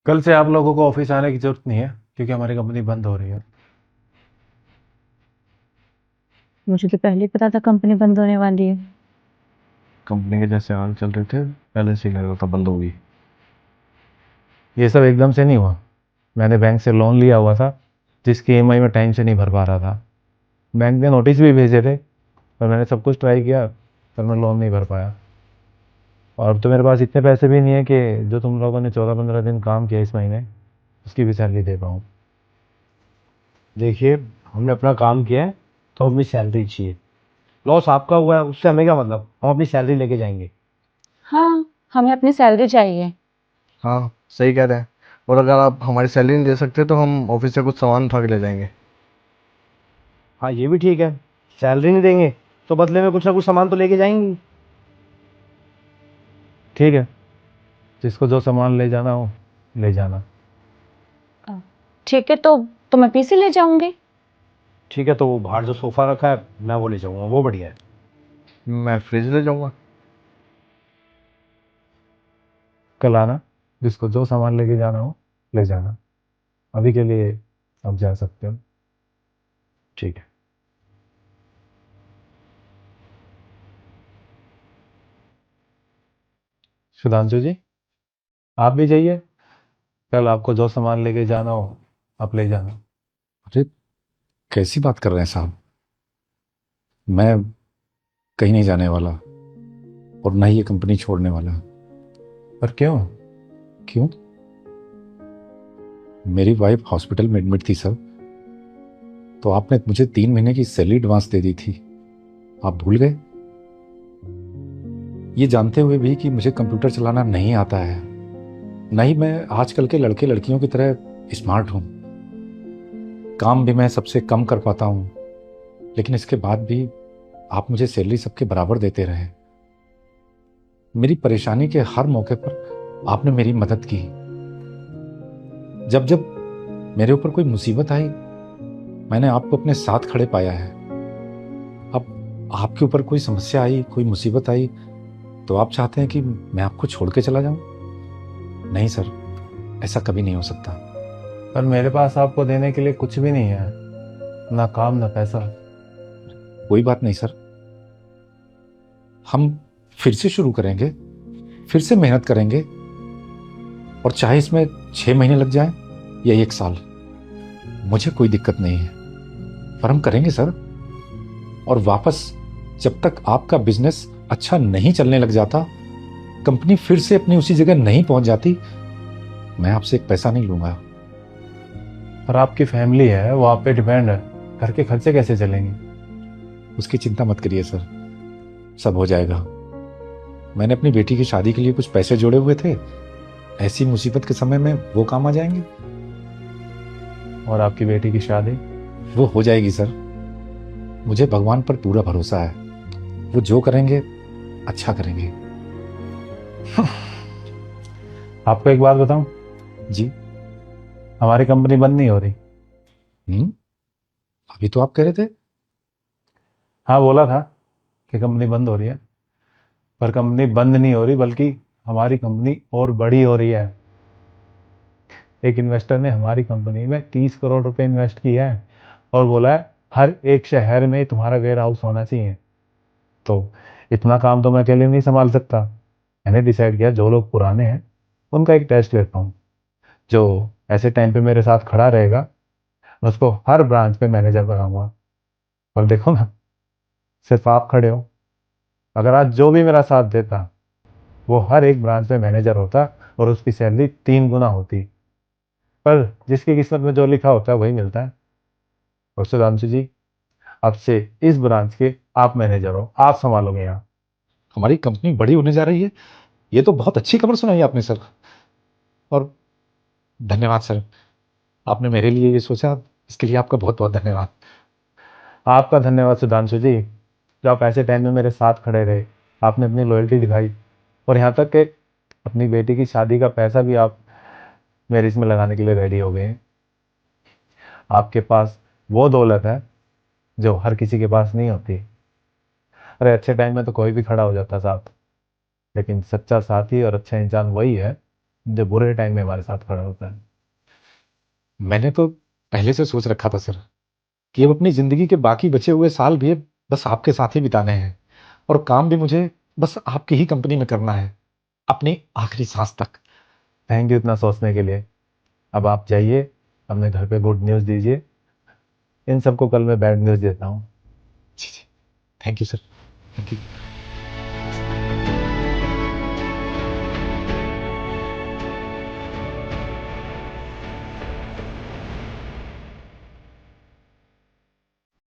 कल से आप लोगों को ऑफिस आने की जरूरत नहीं है क्योंकि हमारी कंपनी बंद हो रही है। मुझे तो पहले ही पता था कंपनी बंद होने वाली है। कंपनी के जैसे हाल चल रहे थे पहले से ही लग रहा था बंद होगी। ये सब एकदम से नहीं हुआ। मैंने बैंक से लोन लिया हुआ था जिसकी ईएमआई में टाइम से नहीं भर पा रहा था। बैंक ने नोटिस भी भेजे थे पर मैंने सब कुछ ट्राई किया पर मैं लोन नहीं भर पाया। और तो मेरे पास इतने पैसे भी नहीं है कि जो तुम लोगों ने 14-15 दिन काम किया इस महीने उसकी भी सैलरी दे पाऊँ। देखिए, हमने अपना काम किया है तो अपनी सैलरी चाहिए। लॉस आपका हुआ है उससे हमें क्या मतलब, हम अपनी सैलरी लेके जाएंगे। हाँ, हमें अपनी सैलरी चाहिए। हाँ, सही कह रहे हैं। और अगर आप हमारी सैलरी नहीं दे सकते तो हम ऑफिस से कुछ सामान उठा के ले जाएंगे। हाँ, ये भी ठीक है। सैलरी नहीं देंगे तो बदले में कुछ ना कुछ सामान तो लेके जाएंगे। ठीक है, जिसको जो सामान ले जाना हो ले जाना। अ, ठीक है, तो मैं पीसी ले जाऊंगी। ठीक है, तो वो बाहर जो सोफा रखा है मैं वो ले जाऊंगा, वो बढ़िया है। मैं फ्रिज ले जाऊंगा। कल आना, जिसको जो सामान लेके जाना हो ले जाना। अभी के लिए आप जा सकते हो। ठीक है। सुधांशु जी, आप भी जाइए। कल आपको जो सामान लेके जाना हो आप ले जाना। अरे, कैसी बात कर रहे हैं साहब। मैं कहीं नहीं जाने वाला और ना ही ये कंपनी छोड़ने वाला। पर क्यों? क्यों? मेरी वाइफ हॉस्पिटल में एडमिट थी सर, तो आपने मुझे 3 महीने की सैलरी एडवांस दे दी थी। आप भूल गए? ये जानते हुए भी कि मुझे कंप्यूटर चलाना नहीं आता है, ना ही मैं आजकल के लड़के लड़कियों की तरह स्मार्ट हूँ। काम भी मैं सबसे कम कर पाता हूँ, लेकिन इसके बाद भी आप मुझे सैलरी सबके बराबर देते रहे। मेरी परेशानी के हर मौके पर आपने मेरी मदद की। जब जब मेरे ऊपर कोई मुसीबत आई मैंने आपको अपने साथ खड़े पाया है। अब आपके ऊपर कोई समस्या आई, कोई मुसीबत आई, तो आप चाहते हैं कि मैं आपको छोड़ के चला जाऊं? नहीं सर, ऐसा कभी नहीं हो सकता। पर मेरे पास आपको देने के लिए कुछ भी नहीं है, ना काम ना पैसा। कोई बात नहीं सर, हम फिर से शुरू करेंगे, फिर से मेहनत करेंगे, और चाहे इसमें 6 महीने लग जाए या 1 साल, मुझे कोई दिक्कत नहीं है, पर हम करेंगे सर। और वापस जब तक आपका बिजनेस अच्छा नहीं चलने लग जाता, कंपनी फिर से अपनी उसी जगह नहीं पहुंच जाती, मैं आपसे एक पैसा नहीं लूंगा। और आपकी फैमिली है, वो आप पे डिपेंड है। घर के खर्चे कैसे चलेंगे? उसकी चिंता मत करिए सर, सब हो जाएगा। मैंने अपनी बेटी की शादी के लिए कुछ पैसे जोड़े हुए थे, ऐसी मुसीबत के समय में वो काम आ जाएंगे। और आपकी बेटी की शादी? वो हो जाएगी सर, मुझे भगवान पर पूरा भरोसा है। वो जो करेंगे अच्छा करेंगे। आपको एक बात बताऊं, जी। हमारी कंपनी बंद नहीं हो रही। अभी तो आप कह रहे थे। हाँ, बोला था कि कंपनी बंद हो रही है, पर कंपनी बंद नहीं हो रही बल्कि हमारी कंपनी और बड़ी हो रही है। एक इन्वेस्टर ने हमारी कंपनी में 30 करोड़ रुपए इन्वेस्ट किया है और बोला है हर एक शहर में तुम्हारा वेयर हाउस होना चाहिए। तो इतना काम तो मैं अकेले नहीं संभाल सकता। मैंने डिसाइड किया जो लोग पुराने हैं उनका एक टेस्ट लेता हूँ। जो ऐसे टाइम पे मेरे साथ खड़ा रहेगा मैं उसको हर ब्रांच पे मैनेजर बनाऊंगा। और देखो ना, सिर्फ आप खड़े हो। अगर आज जो भी मेरा साथ देता वो हर एक ब्रांच में मैनेजर होता और उसकी सैलरी 3 गुना होती। पर जिसकी किस्मत में जो लिखा होता है वही मिलता है। और सुधांशु जी, अब से इस ब्रांच के आप मैनेजर हो, आप संभालोगे यहाँ। हमारी कंपनी बड़ी होने जा रही है, ये तो बहुत अच्छी खबर सुनाई आपने सर। और धन्यवाद सर, आपने मेरे लिए ये सोचा, इसके लिए आपका बहुत बहुत धन्यवाद। आपका धन्यवाद सुधांशु जी, जो आप ऐसे टाइम में मेरे साथ खड़े रहे। आपने अपनी लॉयल्टी दिखाई और यहाँ तक कि अपनी बेटी की शादी का पैसा भी आप मेरे इसमें लगाने के लिए रेडी हो गए हैं। आपके पास वो दौलत है जो हर किसी के पास नहीं होती। अरे अच्छे टाइम में तो कोई भी खड़ा हो जाता साथ, लेकिन सच्चा साथी और अच्छा इंसान वही है जो बुरे टाइम में हमारे साथ खड़ा होता है। मैंने तो पहले से सोच रखा था सर कि अब अपनी जिंदगी के बाकी बचे हुए साल भी अब बस आपके साथ ही बिताने हैं, और काम भी मुझे बस आपकी ही कंपनी में करना है, अपनी आखिरी सांस तक। थैंक यू इतना सोचने के लिए। अब आप जाइए, अपने घर पे गुड न्यूज़ दीजिए। इन सबको कल मैं बैड न्यूज़ देता हूँ। जी जी, thank you sir, thank you.